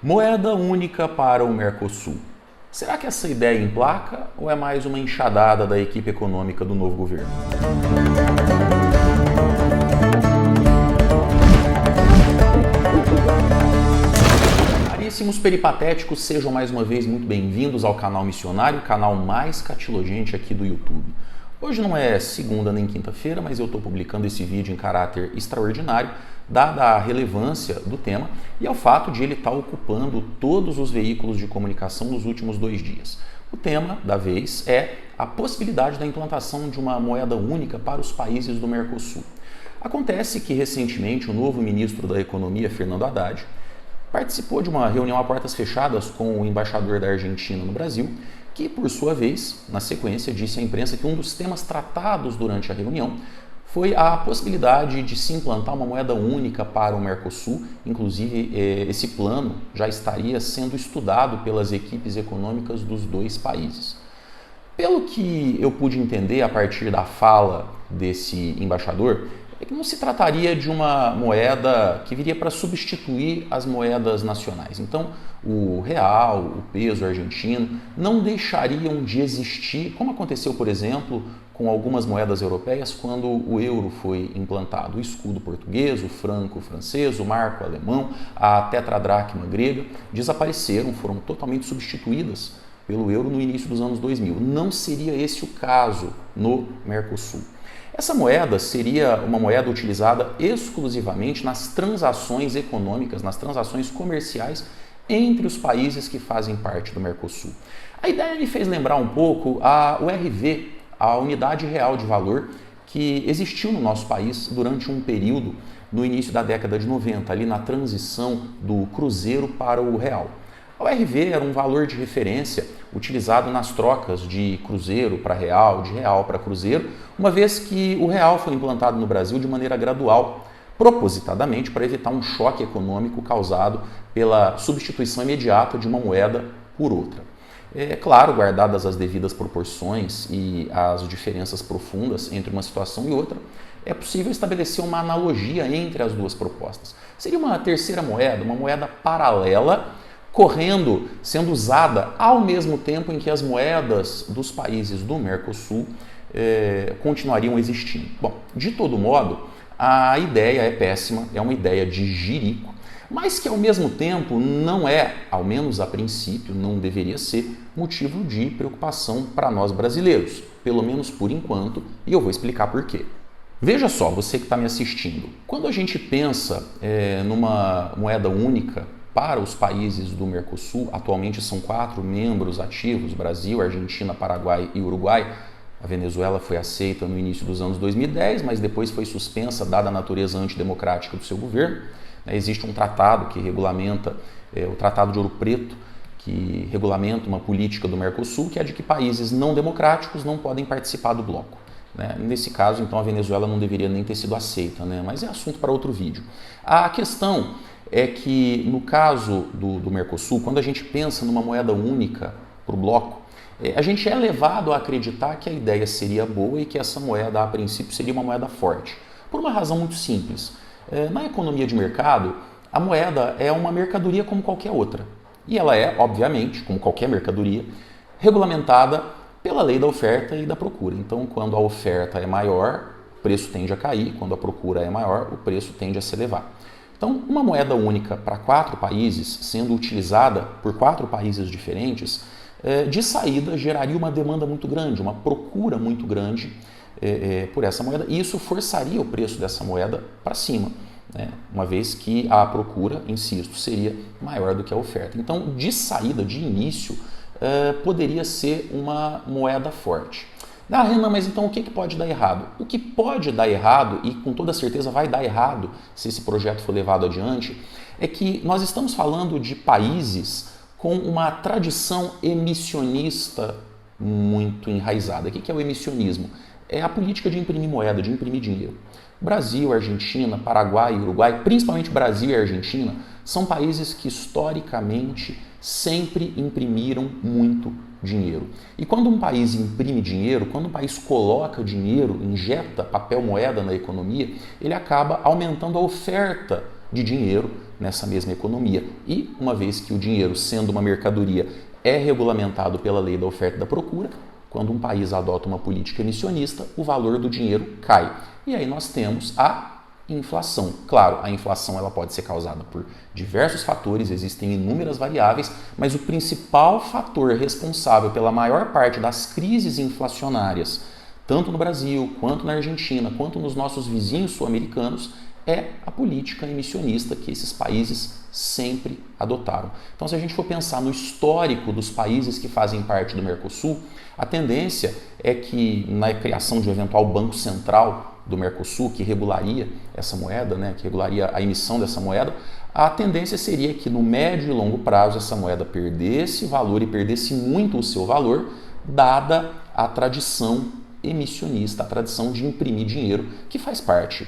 Moeda única para o Mercosul. Será que essa ideia emplaca ou é mais uma enxadada da equipe econômica do novo governo? Caríssimos peripatéticos, sejam mais uma vez muito bem-vindos ao canal Missionário, o canal mais catilogente aqui do YouTube. Hoje não é segunda nem quinta-feira, mas eu estou publicando esse vídeo em caráter extraordinário, dada a relevância do tema e ao fato de ele estar ocupando todos os veículos de comunicação nos últimos 2 dias. O tema da vez é a possibilidade da implantação de uma moeda única para os países do Mercosul. Acontece que recentemente o novo ministro da Economia, Fernando Haddad, participou de uma reunião a portas fechadas com o embaixador da Argentina no Brasil, que, por sua vez, na sequência, disse à imprensa que um dos temas tratados durante a reunião foi a possibilidade de se implantar uma moeda única para o Mercosul. Inclusive, esse plano já estaria sendo estudado pelas equipes econômicas dos 2 países. Pelo que eu pude entender a partir da fala desse embaixador, é que não se trataria de uma moeda que viria para substituir as moedas nacionais. Então, o real, o peso argentino não deixariam de existir, como aconteceu, por exemplo, com algumas moedas europeias quando o euro foi implantado. O escudo português, o franco francês, o marco alemão, a tetradracma grega desapareceram, foram totalmente substituídas pelo euro no início dos anos 2000. Não seria esse o caso no Mercosul. Essa moeda seria uma moeda utilizada exclusivamente nas transações econômicas, nas transações comerciais entre os países que fazem parte do Mercosul. A ideia me fez lembrar um pouco a URV, a Unidade Real de Valor, que existiu no nosso país durante um período no início da década de 90, ali na transição do cruzeiro para o real. A URV era um valor de referência utilizado nas trocas de cruzeiro para real, de real para cruzeiro, uma vez que o real foi implantado no Brasil de maneira gradual, propositadamente para evitar um choque econômico causado pela substituição imediata de uma moeda por outra. É claro, guardadas as devidas proporções e as diferenças profundas entre uma situação e outra, é possível estabelecer uma analogia entre as duas propostas. Seria uma terceira moeda, uma moeda paralela, sendo usada ao mesmo tempo em que as moedas dos países do Mercosul continuariam existindo. Bom, de todo modo, a ideia é péssima, é uma ideia de jirico, mas que ao mesmo tempo não é, ao menos a princípio, não deveria ser motivo de preocupação para nós brasileiros, pelo menos por enquanto, e eu vou explicar por quê. Veja só, você que está me assistindo, quando a gente pensa numa moeda única para os países do Mercosul, atualmente são 4 membros ativos, Brasil, Argentina, Paraguai e Uruguai. A Venezuela foi aceita no início dos anos 2010, mas depois foi suspensa dada a natureza antidemocrática do seu governo. Existe um tratado que regulamenta, o Tratado de Ouro Preto, que regulamenta uma política do Mercosul, que é de que países não democráticos não podem participar do bloco. Nesse caso, então, a Venezuela não deveria nem ter sido aceita, mas é assunto para outro vídeo. A questão é que, no caso do Mercosul, quando a gente pensa numa moeda única para o bloco, a gente é levado a acreditar que a ideia seria boa e que essa moeda, a princípio, seria uma moeda forte. Por uma razão muito simples. Na economia de mercado, a moeda é uma mercadoria como qualquer outra. E ela é, obviamente, como qualquer mercadoria, regulamentada pela lei da oferta e da procura. Então, quando a oferta é maior, o preço tende a cair. Quando a procura é maior, o preço tende a se elevar. Então, uma moeda única para 4 países, sendo utilizada por 4 países diferentes, de saída geraria uma demanda muito grande, uma procura muito grande por essa moeda, e isso forçaria o preço dessa moeda para cima, uma vez que a procura, insisto, seria maior do que a oferta. Então, de saída, de início, poderia ser uma moeda forte. Renan, mas então o que pode dar errado? O que pode dar errado, e com toda certeza vai dar errado se esse projeto for levado adiante, é que nós estamos falando de países com uma tradição emissionista muito enraizada. O que é o emissionismo? É a política de imprimir moeda, de imprimir dinheiro. Brasil, Argentina, Paraguai e Uruguai, principalmente Brasil e Argentina, são países que historicamente sempre imprimiram muito dinheiro. E quando um país imprime dinheiro, quando um país coloca dinheiro, injeta papel moeda na economia, ele acaba aumentando a oferta de dinheiro nessa mesma economia. E uma vez que o dinheiro, sendo uma mercadoria, é regulamentado pela lei da oferta e da procura, quando um país adota uma política emissionista, o valor do dinheiro cai. E aí nós temos a inflação. Claro, a inflação ela pode ser causada por diversos fatores, existem inúmeras variáveis, mas o principal fator responsável pela maior parte das crises inflacionárias, tanto no Brasil, quanto na Argentina, quanto nos nossos vizinhos sul-americanos, é a política emissionista que esses países sempre adotaram. Então, se a gente for pensar no histórico dos países que fazem parte do Mercosul, a tendência é que na criação de um eventual banco central do Mercosul, que regularia essa moeda, que regularia a emissão dessa moeda, a tendência seria que no médio e longo prazo essa moeda perdesse valor e perdesse muito o seu valor, dada a tradição emissionista, a tradição de imprimir dinheiro, que faz parte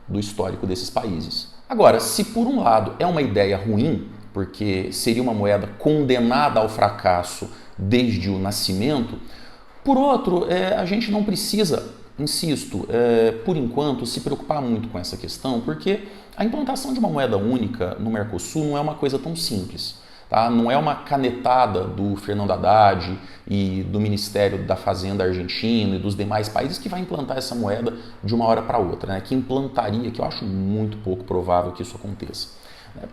do histórico desses países. Agora, se por um lado é uma ideia ruim, porque seria uma moeda condenada ao fracasso desde o nascimento, por outro, a gente não precisa, insisto, por enquanto, se preocupar muito com essa questão, porque a implantação de uma moeda única no Mercosul não é uma coisa tão simples. Tá? Não é uma canetada do Fernando Haddad e do Ministério da Fazenda argentino e dos demais países que vai implantar essa moeda de uma hora para outra, que implantaria, que eu acho muito pouco provável que isso aconteça.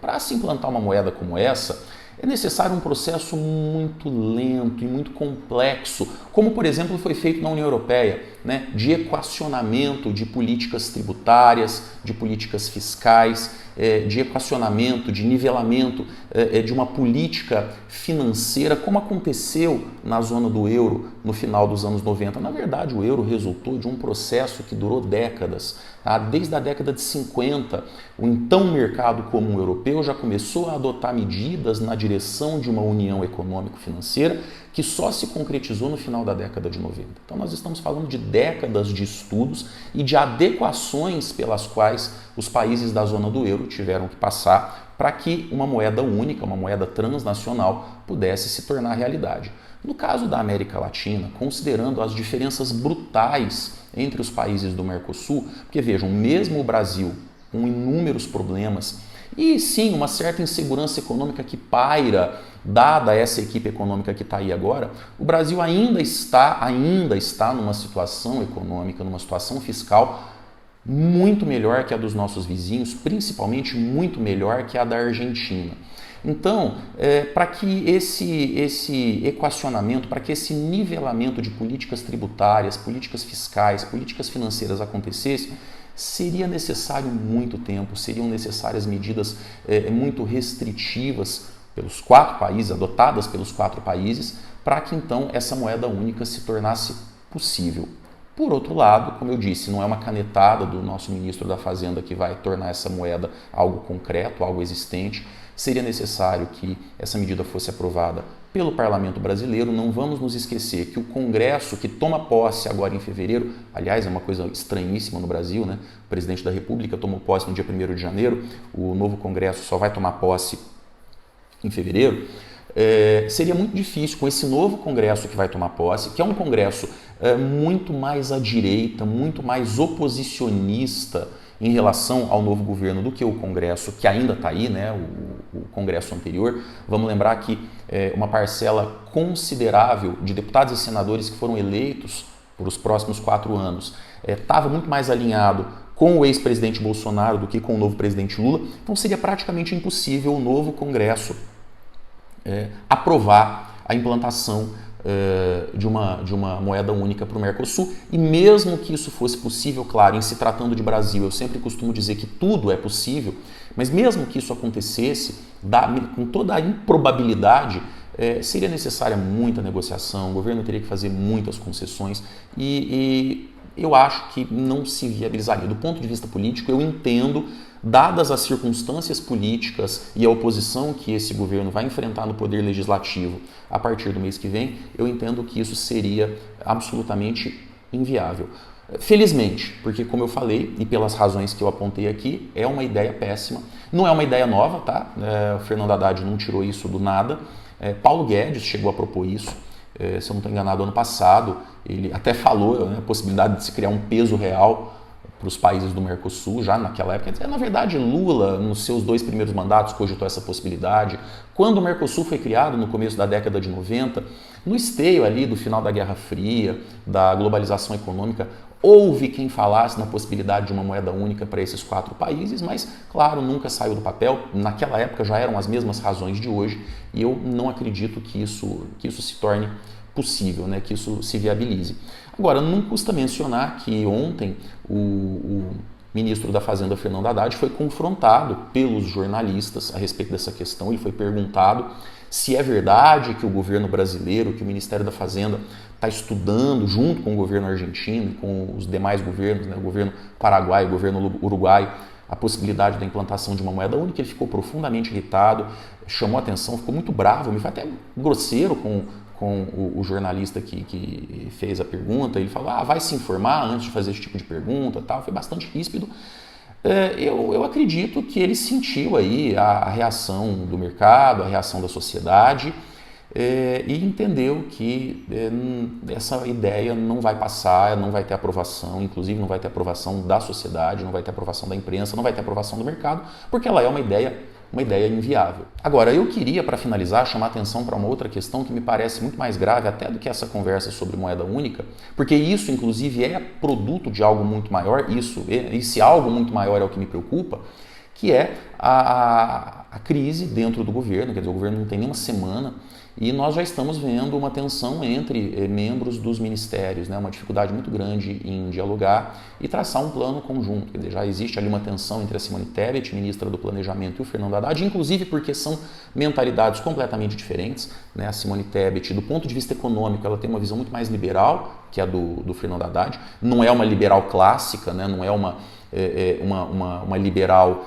Para se implantar uma moeda como essa, é necessário um processo muito lento e muito complexo, como por exemplo foi feito na União Europeia, de equacionamento de políticas tributárias, de políticas fiscais, de equacionamento, de nivelamento de uma política financeira, como aconteceu na zona do euro no final dos anos 90. Na verdade, o euro resultou de um processo que durou décadas. Desde a década de 50, o então mercado comum europeu já começou a adotar medidas na direção de uma união econômico-financeira que só se concretizou no final da década de 90. Então nós estamos falando de décadas de estudos e de adequações pelas quais os países da zona do euro tiveram que passar para que uma moeda única, uma moeda transnacional, pudesse se tornar realidade. No caso da América Latina, considerando as diferenças brutais entre os países do Mercosul, porque vejam, mesmo o Brasil com inúmeros problemas e sim uma certa insegurança econômica que paira, dada essa equipe econômica que está aí agora, o Brasil ainda está numa situação econômica, numa situação fiscal muito melhor que a dos nossos vizinhos, principalmente muito melhor que a da Argentina. Então, para que esse equacionamento, para que esse nivelamento de políticas tributárias, políticas fiscais, políticas financeiras acontecesse, seria necessário muito tempo, seriam necessárias medidas muito restritivas pelos 4 países, adotadas pelos 4 países, para que então essa moeda única se tornasse possível. Por outro lado, como eu disse, não é uma canetada do nosso ministro da Fazenda que vai tornar essa moeda algo concreto, algo existente. Seria necessário que essa medida fosse aprovada pelo Parlamento brasileiro. Não vamos nos esquecer que o Congresso, que toma posse agora em fevereiro, aliás, é uma coisa estranhíssima no Brasil, o presidente da República tomou posse no dia 1º de janeiro, o novo Congresso só vai tomar posse em fevereiro. Seria muito difícil com esse novo Congresso que vai tomar posse, que é um Congresso muito mais à direita, muito mais oposicionista em relação ao novo governo do que o Congresso que ainda está aí, o Congresso anterior. Vamos lembrar que uma parcela considerável de deputados e senadores que foram eleitos por os próximos 4 anos estava muito mais alinhado com o ex-presidente Bolsonaro do que com o novo presidente Lula. Então seria praticamente impossível o novo Congresso aprovar a implantação de uma moeda única para o Mercosul. E mesmo que isso fosse possível, claro, em se tratando de Brasil, eu sempre costumo dizer que tudo é possível, mas mesmo que isso acontecesse, com toda a improbabilidade, seria necessária muita negociação, o governo teria que fazer muitas concessões e eu acho que não se viabilizaria. Do ponto de vista político, eu entendo, dadas as circunstâncias políticas e a oposição que esse governo vai enfrentar no poder legislativo a partir do mês que vem, eu entendo que isso seria absolutamente inviável. Felizmente, porque como eu falei, e pelas razões que eu apontei aqui, é uma ideia péssima. Não é uma ideia nova, tá? O Fernando Haddad não tirou isso do nada. Paulo Guedes chegou a propor isso. Se eu não estou enganado, ano passado, ele até falou a possibilidade de se criar um peso real para os países do Mercosul, já naquela época. Na verdade, Lula, nos seus 2 primeiros mandatos, cogitou essa possibilidade. Quando o Mercosul foi criado, no começo da década de 90, no esteio ali do final da Guerra Fria, da globalização econômica, houve quem falasse na possibilidade de uma moeda única para esses 4 países, mas, claro, nunca saiu do papel. Naquela época já eram as mesmas razões de hoje e eu não acredito que isso se torne possível, né, que isso se viabilize. Agora, não custa mencionar que ontem o ministro da Fazenda, Fernando Haddad, foi confrontado pelos jornalistas a respeito dessa questão. Ele foi perguntado se é verdade que o governo brasileiro, que o Ministério da Fazenda está estudando junto com o governo argentino e com os demais governos, né, o governo paraguaio, o governo uruguaio, a possibilidade da implantação de uma moeda única. Ele ficou profundamente irritado, chamou atenção, ficou muito bravo, me foi até grosseiro com o jornalista que fez a pergunta. Ele falou, vai se informar antes de fazer esse tipo de pergunta, tal. Foi bastante ríspido. Eu acredito que ele sentiu aí a reação do mercado, a reação da sociedade, e entendeu que essa ideia não vai passar, não vai ter aprovação, inclusive não vai ter aprovação da sociedade, não vai ter aprovação da imprensa, não vai ter aprovação do mercado, porque ela é uma ideia inviável. Agora, eu queria, para finalizar, chamar atenção para uma outra questão que me parece muito mais grave até do que essa conversa sobre moeda única, porque isso, inclusive, é produto de algo muito maior, esse algo muito maior é o que me preocupa, que é a crise dentro do governo. Quer dizer, o governo não tem nem uma semana e nós já estamos vendo uma tensão entre membros dos ministérios, né? Uma dificuldade muito grande em dialogar e traçar um plano conjunto. Quer dizer, já existe ali uma tensão entre a Simone Tebet, ministra do Planejamento, e o Fernando Haddad, inclusive porque são mentalidades completamente diferentes, né? A Simone Tebet, do ponto de vista econômico, ela tem uma visão muito mais liberal que a do Fernando Haddad. Não é uma liberal clássica, né? Não é uma liberal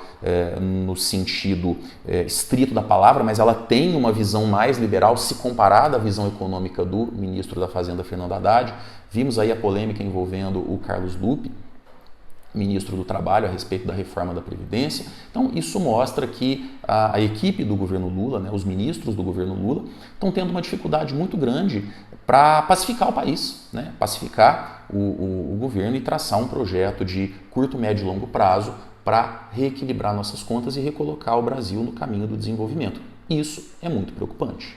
no sentido estrito da palavra, mas ela tem uma visão mais liberal se comparada à visão econômica do ministro da Fazenda, Fernando Haddad. Vimos aí a polêmica envolvendo o Carlos Lupe, ministro do Trabalho, a respeito da reforma da Previdência. Então, isso mostra que a equipe do governo Lula, né, os ministros do governo Lula, estão tendo uma dificuldade muito grande para pacificar o país, né, pacificar o governo e traçar um projeto de curto, médio e longo prazo para reequilibrar nossas contas e recolocar o Brasil no caminho do desenvolvimento. Isso é muito preocupante.